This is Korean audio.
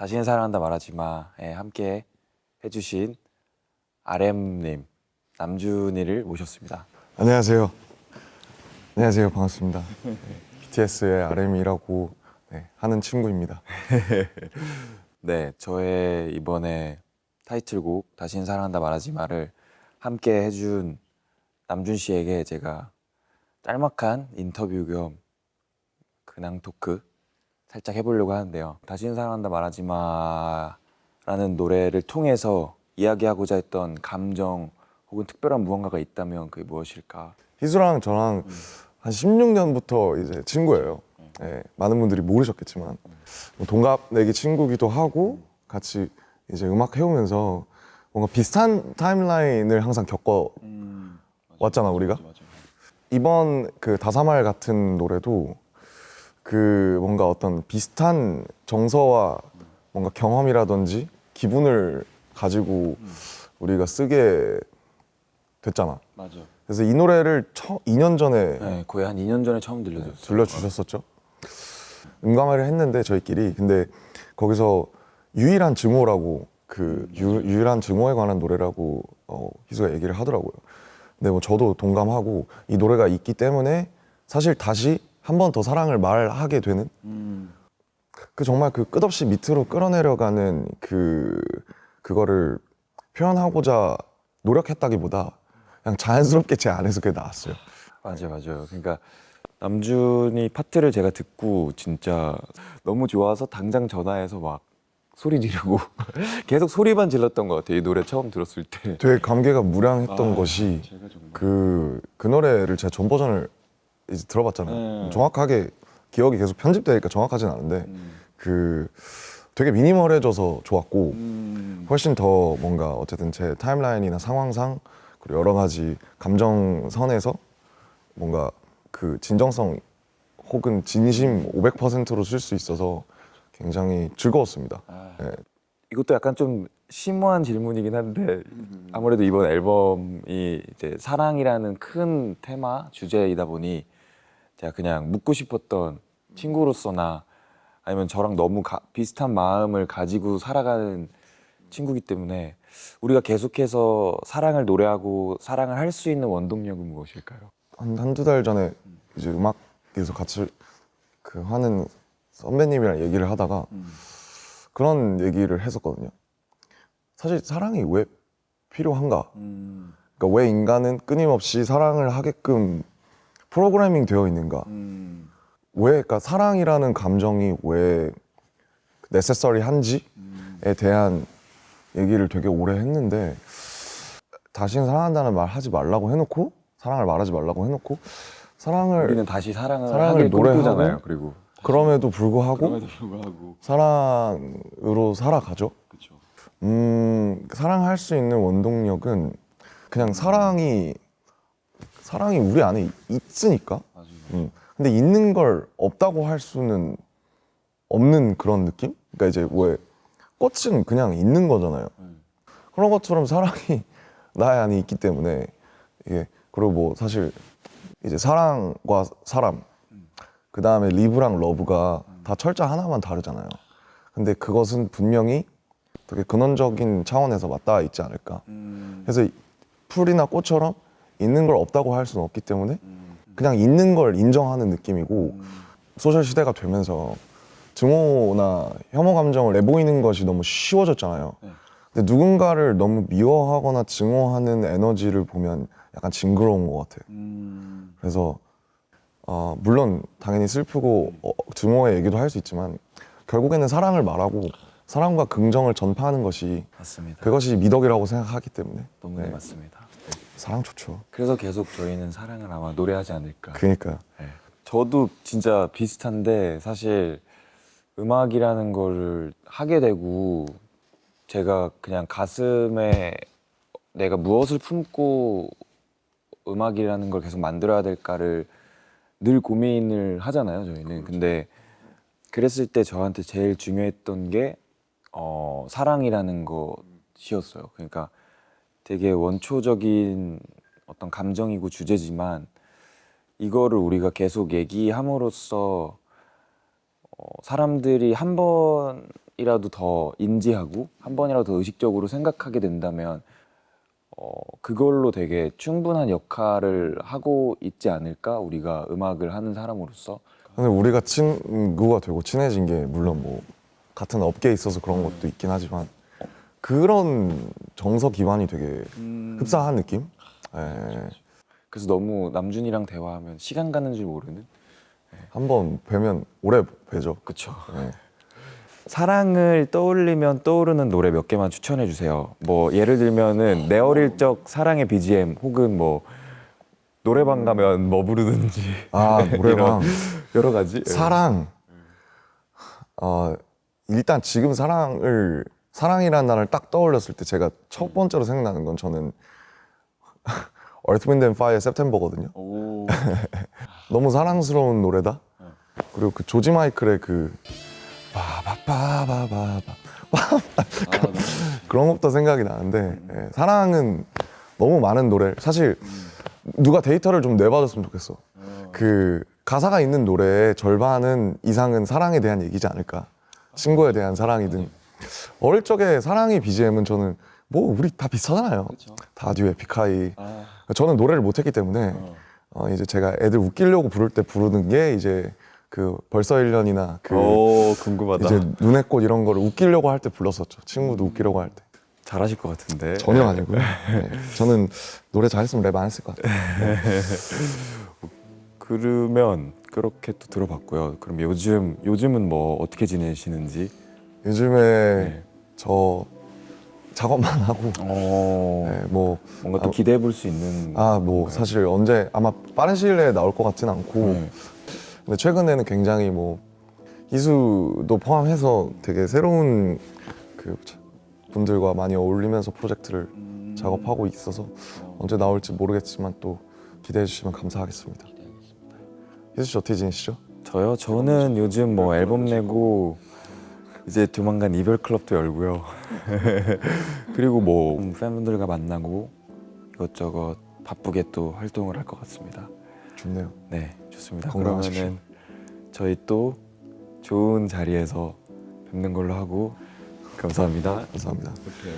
다시는 사랑한다 말하지 마에 함께 해주신 RM님, 남준이를 모셨습니다. 안녕하세요. 안녕하세요. 반갑습니다. BTS의 RM이라고 하는 친구입니다. 네, 저의 이번에 타이틀곡 다시는 사랑한다 말하지 마를 함께 해준 남준 씨에게 제가 짤막한 인터뷰 겸 근황 토크 살짝 해보려고 하는데요. 다시는 사랑한다 말하지 마라는 노래를 통해서 이야기하고자 했던 감정 혹은 특별한 무언가가 있다면 그게 무엇일까? 희수랑 저랑 한 16년부터 이제 친구예요. 많은 분들이 모르셨겠지만 동갑내기 친구기도 하고 같이 이제 음악 해오면서 뭔가 비슷한 타임라인을 항상 겪어 왔잖아 우리가. 이번 그 다사말 같은 노래도 그 뭔가 어떤 비슷한 정서와 뭔가 경험이라든지 기분을 가지고 우리가 쓰게 됐잖아. 맞아. 그래서 이 노래를 2년 전에 네, 거의 한 2년 전에 처음 들려줬어요. 들려주셨었죠. 음감회를 했는데 저희끼리 근데 거기서 유일한 증오라고 그 유일한 증오에 관한 노래라고 희수가 얘기를 하더라고요. 근데 뭐 저도 동감하고 이 노래가 있기 때문에 사실 다시 한 번 더 사랑을 말하게 되는 그 정말 그 끝없이 밑으로 끌어내려가는 그거를 표현하고자 노력했다기보다 그냥 자연스럽게 제 안에서 그게 나왔어요. 맞아요. 그러니까 남준이 파트를 제가 듣고 진짜 너무 좋아서 당장 전화해서 막 소리 지르고 계속 소리만 질렀던 것 같아요. 이 노래 처음 들었을 때. 되게 감개가 무량했던 것이 제가 정말... 그 노래를 제가 전 버전을 이제 들어봤잖아요. 정확하게 기억이 계속 편집되니까 정확하진 않은데 그 되게 미니멀해져서 좋았고 훨씬 더 뭔가 어쨌든 제 타임라인이나 상황상 그리고 여러 가지 감정선에서 뭔가 그 진정성 혹은 진심 500%로 쓸 수 있어서 굉장히 즐거웠습니다. 네. 이것도 약간 좀 심오한 질문이긴 한데 아무래도 이번 앨범이 이제 사랑이라는 큰 테마 주제이다 보니 제가 그냥 묻고 싶었던 친구로서나 아니면 저랑 너무 비슷한 마음을 가지고 살아가는 친구기 때문에 우리가 계속해서 사랑을 노래하고 사랑을 할 수 있는 원동력은 무엇일까요? 한두 달 전에 이제 음악에서 같이 그 하는 선배님이랑 얘기를 하다가 그런 얘기를 했었거든요. 사실 사랑이 왜 필요한가? 그러니까 왜 인간은 끊임없이 사랑을 하게끔 프로그래밍 되어 있는가? 왜, 그러니까 사랑이라는 감정이 왜 necessary한지에 대한 얘기를 되게 오래 했는데 다시는 사랑한다는 말 하지 말라고 해놓고 사랑을 말하지 말라고 해놓고 우리는 다시 사랑을 사랑을 하길 노래하고 꿈꾸잖아요. 그리고 그럼에도 불구하고 사랑으로 살아가죠. 그쵸. 사랑할 수 있는 원동력은 그냥 사랑이 우리 안에 있으니까. 근데 있는 걸 없다고 할 수는 없는 그런 느낌? 그러니까 이제 왜 꽃은 그냥 있는 거잖아요. 그런 것처럼 사랑이 나의 안에 있기 때문에 이게 그리고 뭐 사실 이제 사랑과 사람 그 다음에 리브랑 러브가 다 철자 하나만 다르잖아요. 근데 그것은 분명히 되게 근원적인 차원에서 맞닿아 있지 않을까. 그래서 풀이나 꽃처럼 있는 걸 없다고 할 수는 없기 때문에 그냥 있는 걸 인정하는 느낌이고 소셜 시대가 되면서 증오나 혐오 감정을 내보이는 것이 너무 쉬워졌잖아요. 근데 누군가를 너무 미워하거나 증오하는 에너지를 보면 약간 징그러운 것 같아요. 그래서 물론 당연히 슬프고 증오의 얘기도 할 수 있지만 결국에는 사랑을 말하고 사랑과 긍정을 전파하는 것이 맞습니다. 그것이 미덕이라고 생각하기 때문에 너무 맞습니다. 사랑 좋죠. 그래서 계속 저희는 사랑을 아마 노래하지 않을까. 그러니까요. 네. 저도 진짜 비슷한데 사실 음악이라는 걸 하게 되고 제가 그냥 가슴에 내가 무엇을 품고 음악이라는 걸 계속 만들어야 될까를 늘 고민을 하잖아요, 저희는. 근데 그랬을 때 저한테 제일 중요했던 게 사랑이라는 것이었어요. 그러니까 되게 원초적인 어떤 감정이고 주제지만 이거를 우리가 계속 얘기함으로써 사람들이 한 번이라도 더 인지하고 한 번이라도 더 의식적으로 생각하게 된다면 그걸로 되게 충분한 역할을 하고 있지 않을까? 우리가 음악을 하는 사람으로서. 근데 우리가 친구가 되고 친해진 게 물론 뭐 같은 업계에 있어서 그런 것도 있긴 하지만 그런 정서 기반이 되게 흡사한 느낌? 예. 그래서 너무 남준이랑 대화하면 시간 가는 줄 모르는. 한번 뵈면 오래 뵈죠. 그쵸. 예. 사랑을 떠올리면 떠오르는 노래 몇 개만 추천해 주세요. 뭐 예를 들면은 내 어릴 적 사랑의 BGM 혹은 뭐 노래방 가면 뭐 부르든지. 아, 노래방. 여러 가지. 사랑. 일단 지금 사랑이라는 단어를 딱 떠올렸을 때 제가 첫 번째로 생각나는 건 저는 Earth, Wind and Fire의 September거든요. 오. 너무 사랑스러운 노래다. 그리고 그 조지 마이클의 그 바바바바바바 그런 것도 생각이 나는데 예, 사랑은 너무 많은 노래. 사실 누가 데이터를 좀 내봐줬으면 좋겠어. 그 가사가 있는 노래의 절반은 이상은 사랑에 대한 얘기지 않을까. 친구에 대한 사랑이든. 어릴 적에 사랑의 BGM은 저는 뭐 우리 다 비슷하잖아요. 다듀 에픽하이. 저는 노래를 못했기 때문에 이제 제가 애들 웃기려고 부를 때 부르는 게 이제 그 벌써 1년이나 그 오, 궁금하다. 이제 눈의 꽃 이런 거를 웃기려고 할 때 불렀었죠. 친구도 웃기려고 할 때. 잘하실 것 같은데. 전혀 아니고요. 네. 저는 노래 잘했으면 랩 안 했을 것 같아요. 그러면 그렇게 또 들어봤고요. 그럼 요즘은 뭐 어떻게 지내시는지? 요즘에 네. 저 작업만 하고 네, 뭐 뭔가 또 기대해 볼 수 있는. 뭐 사실 언제 아마 빠른 시일 내에 나올 것 같진 않고 네. 근데 최근에는 굉장히 뭐 희수도 포함해서 되게 새로운 그 분들과 많이 어울리면서 프로젝트를 작업하고 있어서 언제 나올지 모르겠지만 또 기대해 주시면 감사하겠습니다. 희수 씨 어떻게 지내시죠? 저요? 저는 요즘 뭐 앨범 내고 이제 조만간 이별 클럽도 열고요. 그리고 뭐 팬분들과 만나고 이것저것 바쁘게 또 활동을 할 것 같습니다. 좋네요. 네, 좋습니다. 건강하십시오. 그러면은 저희 또 좋은 자리에서 뵙는 걸로 하고 감사합니다. 감사합니다. 오케이.